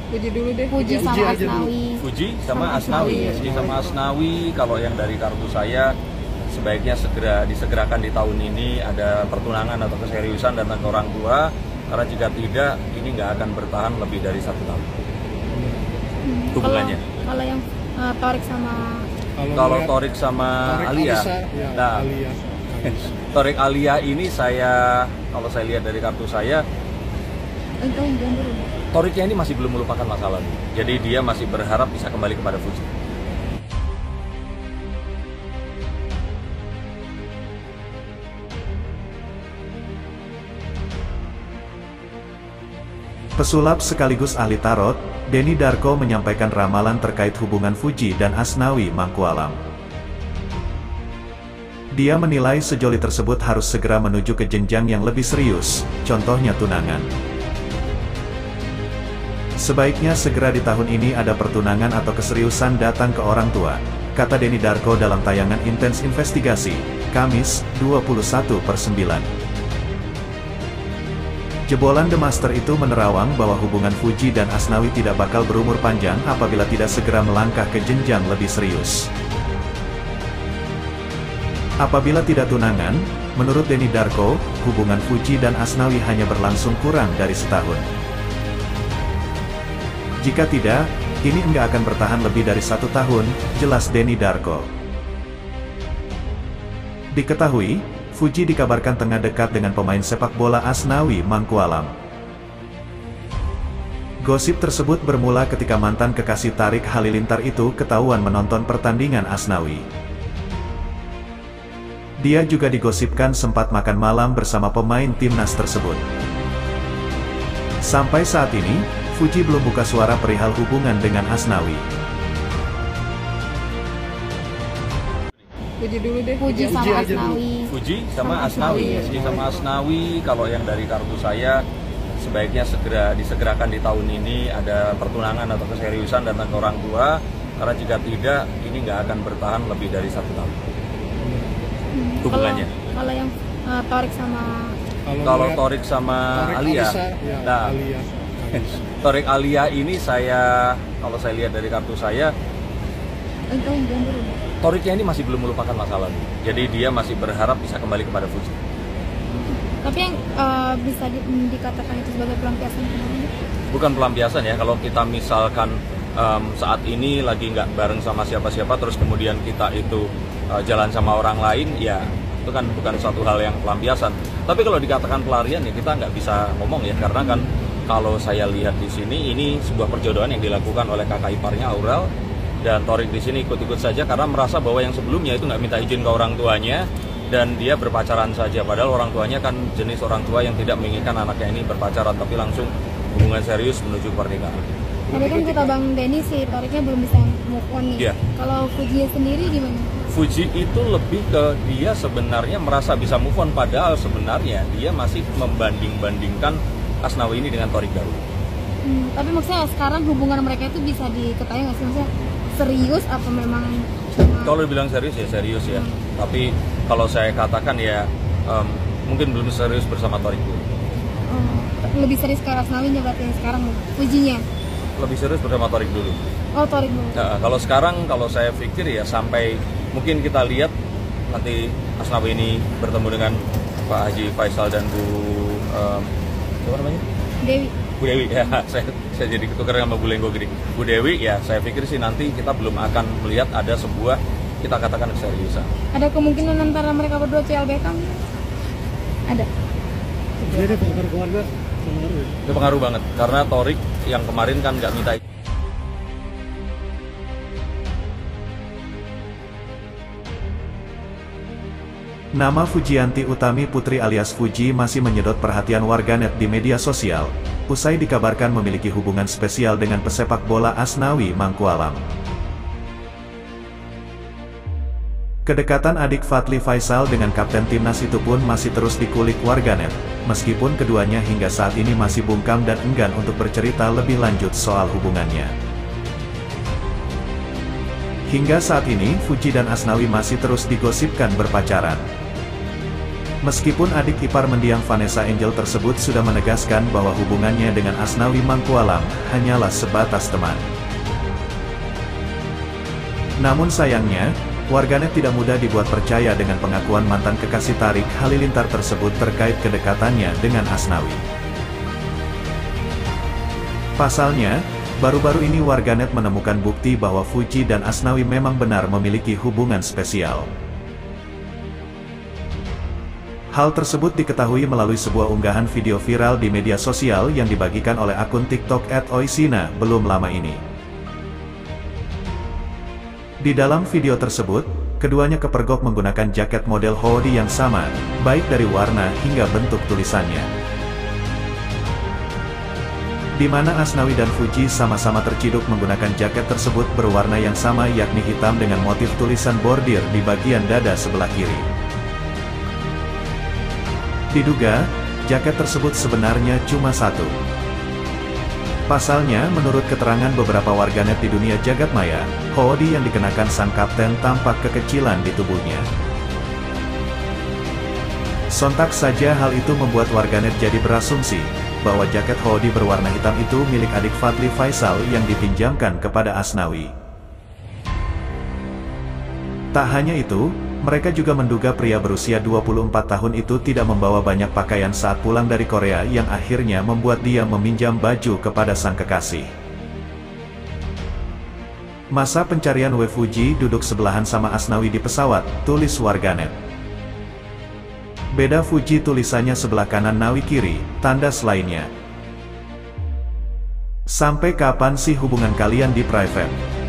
Puji dulu deh. Puji sama aja dulu. Asnawi. Fuji sama Asnawi. Fuji sama Asnawi, kalau yang dari kartu saya sebaiknya disegerakan di tahun ini, ada pertunangan atau keseriusan datang ke orang tua, karena jika tidak ini nggak akan bertahan lebih dari 1 tahun hubungannya. Kalau yang Torik sama Torik sama Alia, nah Alia. Torik Alia ini kalau saya lihat dari kartu saya, Toriknya ini masih belum melupakan masa lalu, jadi dia masih berharap bisa kembali kepada Fuji. Pesulap sekaligus ahli tarot, Denny Darko menyampaikan ramalan terkait hubungan Fuji dan Asnawi Mangkualam. Dia menilai sejoli tersebut harus segera menuju ke jenjang yang lebih serius, contohnya tunangan. Sebaiknya segera di tahun ini ada pertunangan atau keseriusan datang ke orang tua, kata Denny Darko dalam tayangan Intens Investigasi, Kamis, 21/9. Jebolan The Master itu menerawang bahwa hubungan Fuji dan Asnawi tidak bakal berumur panjang apabila tidak segera melangkah ke jenjang lebih serius. Apabila tidak tunangan, menurut Denny Darko, hubungan Fuji dan Asnawi hanya berlangsung kurang dari setahun. Jika tidak, ini enggak akan bertahan lebih dari 1 tahun, jelas Denny Darko. Diketahui, Fuji dikabarkan tengah dekat dengan pemain sepak bola Asnawi Mangkualam. Gosip tersebut bermula ketika mantan kekasih Tarik Halilintar itu ketahuan menonton pertandingan Asnawi. Dia juga digosipkan sempat makan malam bersama pemain timnas tersebut. Sampai saat ini, Fuji belum buka suara perihal hubungan dengan Asnawi. Puji dulu deh. Puji sama Asnawi. Fuji sama Asnawi. Fuji sama Asnawi, kalau yang dari kartu saya sebaiknya disegerakan di tahun ini, ada pertunangan atau keseriusan datang ke orang tua, karena jika tidak ini nggak akan bertahan lebih dari 1 tahun hubungannya. Kalau yang Torik sama Alia, nah Alia. Torik Alia ini kalau saya lihat dari kartu saya, Toriknya ini masih belum melupakan masa lalu, jadi dia masih berharap bisa kembali kepada Fuji. Tapi yang bisa dikatakan itu sebagai pelampiasan kemarin? Bukan pelampiasan ya, kalau kita misalkan saat ini lagi nggak bareng sama siapa-siapa, terus kemudian kita itu jalan sama orang lain, ya itu kan bukan suatu hal yang pelampiasan. Tapi kalau dikatakan pelarian ya kita nggak bisa ngomong ya, karena kan kalau saya lihat di sini ini sebuah perjodohan yang dilakukan oleh kakak iparnya Aurel, dan Torik di sini ikut-ikut saja karena merasa bahwa yang sebelumnya itu nggak minta izin ke orang tuanya dan dia berpacaran saja, padahal orang tuanya kan jenis orang tua yang tidak menginginkan anaknya ini berpacaran tapi langsung hubungan serius menuju pernikahan. Tadi kan kata Bang Denny sih Toriknya belum bisa move on nih. Yeah. Kalau Fuji sendiri gimana? Fuji itu lebih ke dia sebenarnya merasa bisa move on, padahal sebenarnya dia masih membanding-bandingkan Asnawi ini dengan Torik Daru. Tapi maksudnya sekarang hubungan mereka itu bisa diketahui nggak sih? Maksudnya serius apa memang? Kalau dibilang serius ya serius ya. Tapi kalau saya katakan ya mungkin belum serius bersama Torik dulu. Lebih serius ke Asnawinya berarti yang sekarang Fujinya? Lebih serius bersama Torik dulu. Oh, Torik dulu. Nah, kalau sekarang kalau saya pikir ya sampai mungkin kita lihat nanti Asnawi ini bertemu dengan Pak Haji Faisal dan Bu siapa namanya? Bu Dewi ya, saya jadi ketukar sama Bu Lenggo gini. Bu Dewi ya, saya pikir sih nanti kita belum akan melihat ada sebuah kita katakan keseriusan. Ada kemungkinan antara mereka berdua CLBK? Ada. Jadi ada pengaruh keluarga, pengaruh ya? Itu pengaruh banget karena Torik yang kemarin kan nggak minta. Nama Fujianti Utami Putri alias Fuji masih menyedot perhatian warganet di media sosial, usai dikabarkan memiliki hubungan spesial dengan pesepak bola Asnawi Mangkualam. Kedekatan adik Fadly Faisal dengan kapten timnas itu pun masih terus dikulik warganet, meskipun keduanya hingga saat ini masih bungkam dan enggan untuk bercerita lebih lanjut soal hubungannya. Hingga saat ini, Fuji dan Asnawi masih terus digosipkan berpacaran. Meskipun adik ipar mendiang Vanessa Angel tersebut sudah menegaskan bahwa hubungannya dengan Asnawi Mangkualam hanyalah sebatas teman. Namun sayangnya, warganet tidak mudah dibuat percaya dengan pengakuan mantan kekasih Tarik Halilintar tersebut terkait kedekatannya dengan Asnawi. Pasalnya, baru-baru ini warganet menemukan bukti bahwa Fuji dan Asnawi memang benar memiliki hubungan spesial. Hal tersebut diketahui melalui sebuah unggahan video viral di media sosial yang dibagikan oleh akun TikTok @oisina belum lama ini. Di dalam video tersebut, keduanya kepergok menggunakan jaket model hoodie yang sama, baik dari warna hingga bentuk tulisannya. Di mana Asnawi dan Fuji sama-sama terciduk menggunakan jaket tersebut berwarna yang sama yakni hitam dengan motif tulisan bordir di bagian dada sebelah kiri. Diduga, jaket tersebut sebenarnya cuma satu. Pasalnya, menurut keterangan beberapa warganet di dunia jagat maya, hoodie yang dikenakan sang kapten tampak kekecilan di tubuhnya. Sontak saja hal itu membuat warganet jadi berasumsi bahwa jaket hoodie berwarna hitam itu milik adik Fadly Faisal yang dipinjamkan kepada Asnawi. Tak hanya itu, mereka juga menduga pria berusia 24 tahun itu tidak membawa banyak pakaian saat pulang dari Korea yang akhirnya membuat dia meminjam baju kepada sang kekasih. Masa pencarian Fuji duduk sebelahan sama Asnawi di pesawat, tulis warganet. Beda Fuji tulisannya sebelah kanan Nawi kiri, tandas lainnya. Sampai kapan sih hubungan kalian di private?